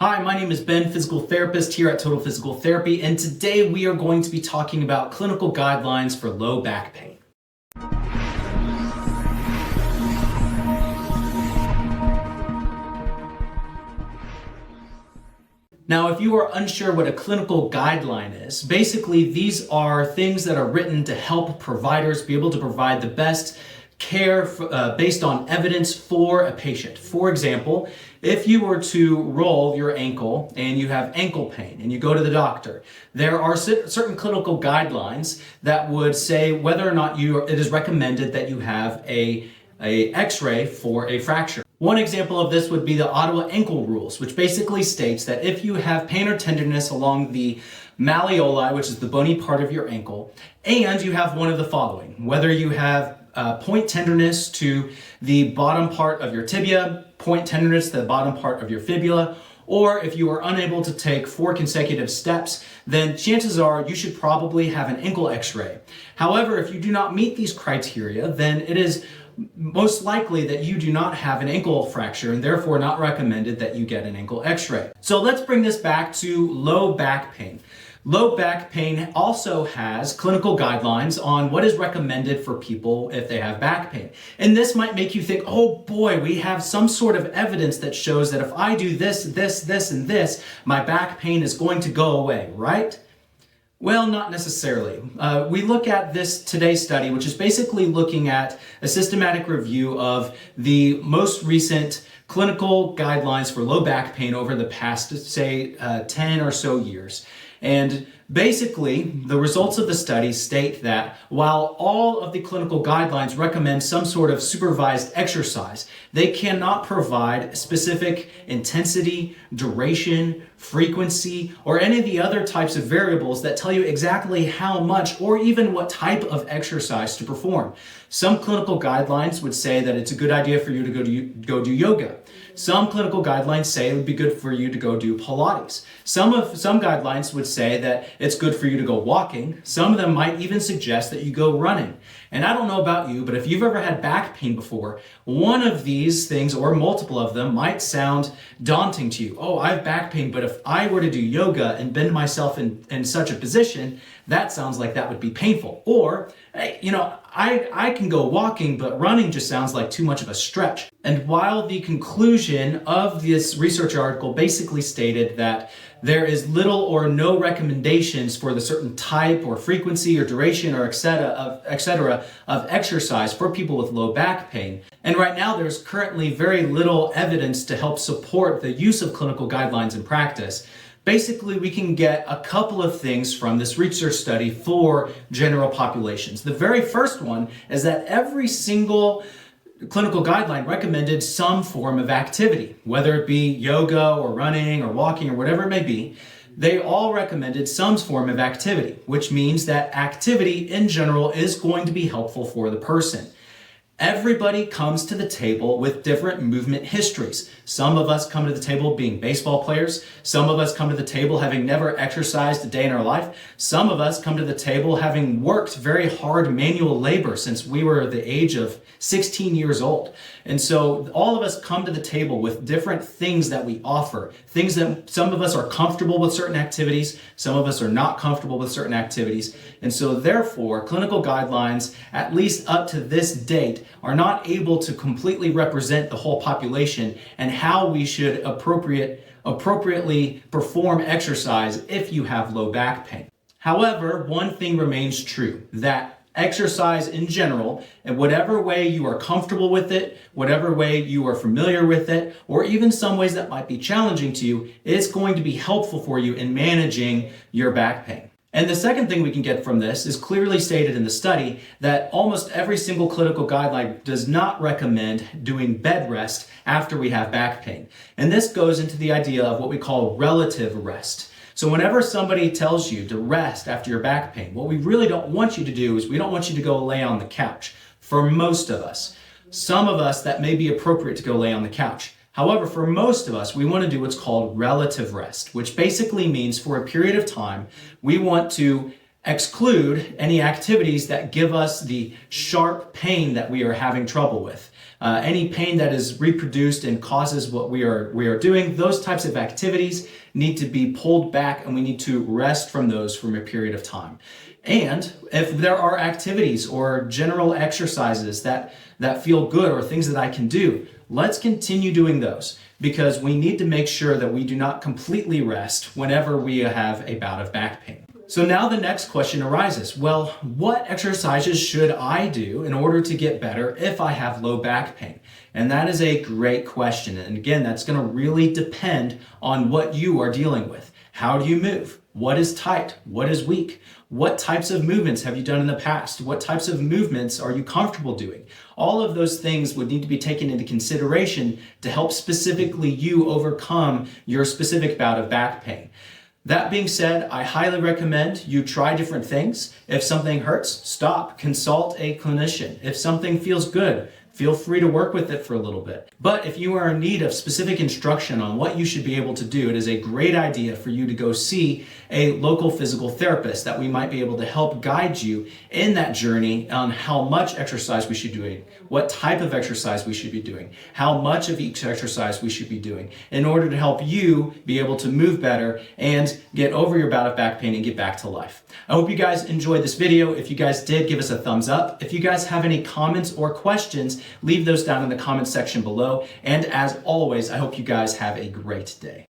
Hi, my name is Ben, physical therapist here at Total Physical Therapy, and today we are going to be talking about clinical guidelines for low back pain. Now, if you are unsure what a clinical guideline is, basically these are things that are written to help providers be able to provide the best care based on evidence for a patient. For example, if you were to roll your ankle and you have ankle pain and you go to the doctor, there are certain clinical guidelines that would say whether or not it is recommended that you have a x-ray for a fracture. One example of this would be the Ottawa ankle rules, which basically states that if you have pain or tenderness along the malleoli, which is the bony part of your ankle, and you have one of the following, whether you have point tenderness to the bottom part of your tibia, point tenderness to the bottom part of your fibula, or if you are unable to take 4 consecutive steps, then chances are you should probably have an ankle x-ray. However, if you do not meet these criteria, then it is most likely that you do not have an ankle fracture and therefore not recommended that you get an ankle x-ray. So let's bring this back to low back pain. Low back pain also has clinical guidelines on what is recommended for people if they have back pain. And this might make you think, oh boy, we have some sort of evidence that shows that if I do this, and this, my back pain is going to go away, right? Well, not necessarily. We look at today's study, which is basically looking at a systematic review of the most recent clinical guidelines for low back pain over the past, say, 10 or so years. And basically, the results of the study state that while all of the clinical guidelines recommend some sort of supervised exercise, they cannot provide specific intensity, duration, frequency, or any of the other types of variables that tell you exactly how much or even what type of exercise to perform. Some clinical guidelines would say that it's a good idea for you to go do yoga. Some clinical guidelines say it would be good for you to go do Pilates. Some guidelines would say that it's good for you to go walking. Some of them might even suggest that you go running. And I don't know about you, but if you've ever had back pain before, one of these things or multiple of them might sound daunting to you. Oh, I have back pain, but if I were to do yoga and bend myself in such a position, that sounds like that would be painful. Or, I can go walking, but running just sounds like too much of a stretch. And while the conclusion of this research article basically stated that there is little or no recommendations for the certain type or frequency or duration or et cetera of exercise for people with low back pain. And right now there's currently very little evidence to help support the use of clinical guidelines in practice. Basically, we can get a couple of things from this research study for general populations. The very first one is that every single clinical guideline recommended some form of activity, whether it be yoga or running or walking or whatever it may be. They all recommended some form of activity, which means that activity in general is going to be helpful for the person. Everybody comes to the table with different movement histories. Some of us come to the table being baseball players. Some of us come to the table having never exercised a day in our life. Some of us come to the table having worked very hard manual labor since we were the age of 16 years old. And so all of us come to the table with different things that we offer. Things that some of us are comfortable with certain activities, some of us are not comfortable with certain activities. And so therefore, clinical guidelines, at least up to this date, are not able to completely represent the whole population and how we should appropriately perform exercise if you have low back pain. However, one thing remains true, that exercise in general, in whatever way you are comfortable with it, whatever way you are familiar with it, or even some ways that might be challenging to you, is going to be helpful for you in managing your back pain. And the second thing we can get from this is clearly stated in the study that almost every single clinical guideline does not recommend doing bed rest after we have back pain. And this goes into the idea of what we call relative rest. So whenever somebody tells you to rest after your back pain, what we really don't want you to do is we don't want you to go lay on the couch. For most of us. Some of us, that may be appropriate to go lay on the couch. However, for most of us, we want to do what's called relative rest, which basically means for a period of time, we want to exclude any activities that give us the sharp pain that we are having trouble with. any pain that is reproduced and causes what we are doing, those types of activities need to be pulled back, and we need to rest from those for a period of time. And if there are activities or general exercises that feel good or things that I can do, let's continue doing those, because we need to make sure that we do not completely rest whenever we have a bout of back pain. So now the next question arises. Well, what exercises should I do in order to get better if I have low back pain? And that is a great question. And again, that's going to really depend on what you are dealing with. How do you move? What is tight? What is weak? What types of movements have you done in the past? What types of movements are you comfortable doing? All of those things would need to be taken into consideration to help specifically you overcome your specific bout of back pain. That being said, I highly recommend you try different things. If something hurts, stop, consult a clinician. If something feels good, feel free to work with it for a little bit. But if you are in need of specific instruction on what you should be able to do, it is a great idea for you to go see a local physical therapist that we might be able to help guide you in that journey on how much exercise we should be doing, what type of exercise we should be doing, how much of each exercise we should be doing in order to help you be able to move better and get over your bout of back pain and get back to life. I hope you guys enjoyed this video. If you guys did, give us a thumbs up. If you guys have any comments or questions, leave those down in the comment section below. And as always, I hope you guys have a great day.